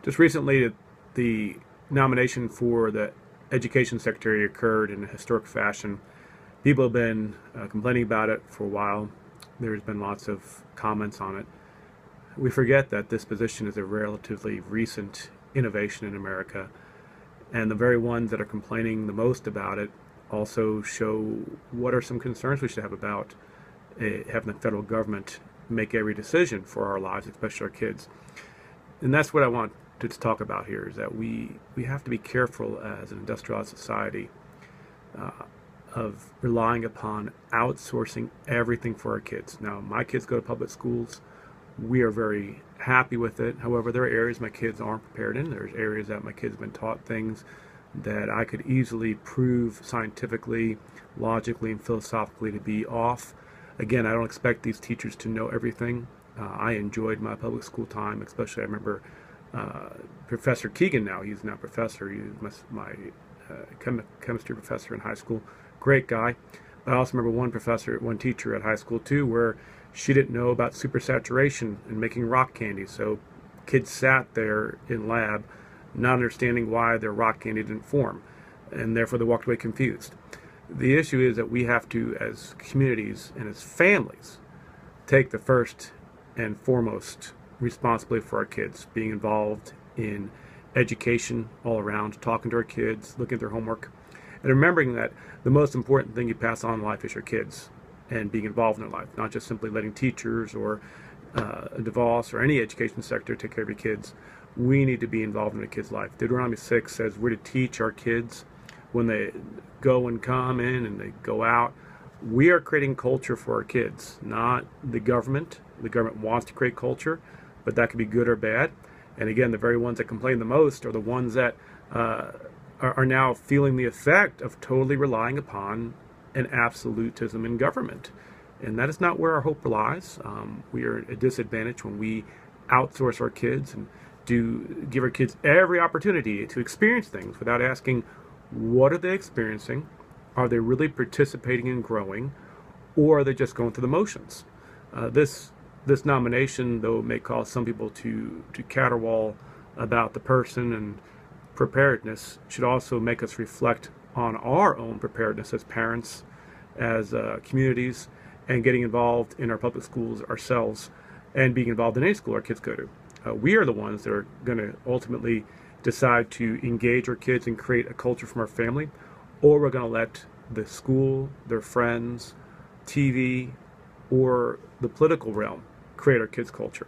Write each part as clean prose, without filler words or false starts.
Just recently, the nomination for the Education Secretary occurred in a historic fashion. People have been complaining about it for a while. There's been lots of comments on it. We forget that this position is a relatively recent innovation in America, and the very ones that are complaining the most about it also show what are some concerns we should have about having the federal government make every decision for our lives, especially our kids. And that's what I want to talk about here, is that we have to be careful as an industrialized society of relying upon outsourcing everything for our kids. Now, my kids go to public schools. We are very happy with it. However, there are areas my kids aren't prepared in. There's areas that my kids have been taught things that I could easily prove scientifically, logically, and philosophically to be off. Again, I don't expect these teachers to know everything. I enjoyed my public school time, especially I remember Professor Keegan now. He's now professor. He was my chemistry professor in high school. Great guy. But I also remember one teacher at high school too, where she didn't know about supersaturation and making rock candy. So kids sat there in lab not understanding why their rock candy didn't form, and therefore they walked away confused. The issue is that we have to, as communities and as families, take the first and foremost responsibility for our kids, being involved in education all around, talking to our kids, looking at their homework, and remembering that the most important thing you pass on in life is your kids, and being involved in their life, not just simply letting teachers or a DeVos or any education sector take care of your kids. We need to be involved in the kids' life. Deuteronomy 6 says we're to teach our kids when they go and come in and they go out. We are creating culture for our kids, not the government. The government wants to create culture, but that could be good or bad. And again, the very ones that complain the most are the ones that are now feeling the effect of totally relying upon an absolutism in government. And that is not where our hope lies. We are at a disadvantage when we outsource our kids and give our kids every opportunity to experience things without asking, what are they experiencing? Are they really participating and growing? Or are they just going through the motions? This nomination, though, may cause some people to caterwaul about the person and preparedness, should also make us reflect on our own preparedness as parents, as communities, and getting involved in our public schools ourselves, and being involved in any school our kids go to. We are the ones that are going to ultimately decide to engage our kids and create a culture from our family, or we're going to let the school, their friends, TV, or the political realm create our kids' culture.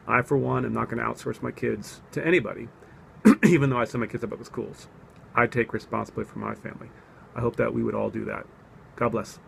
I, for one, am not going to outsource my kids to anybody, even though I send my kids to public schools. I take responsibility for my family. I hope that we would all do that. God bless.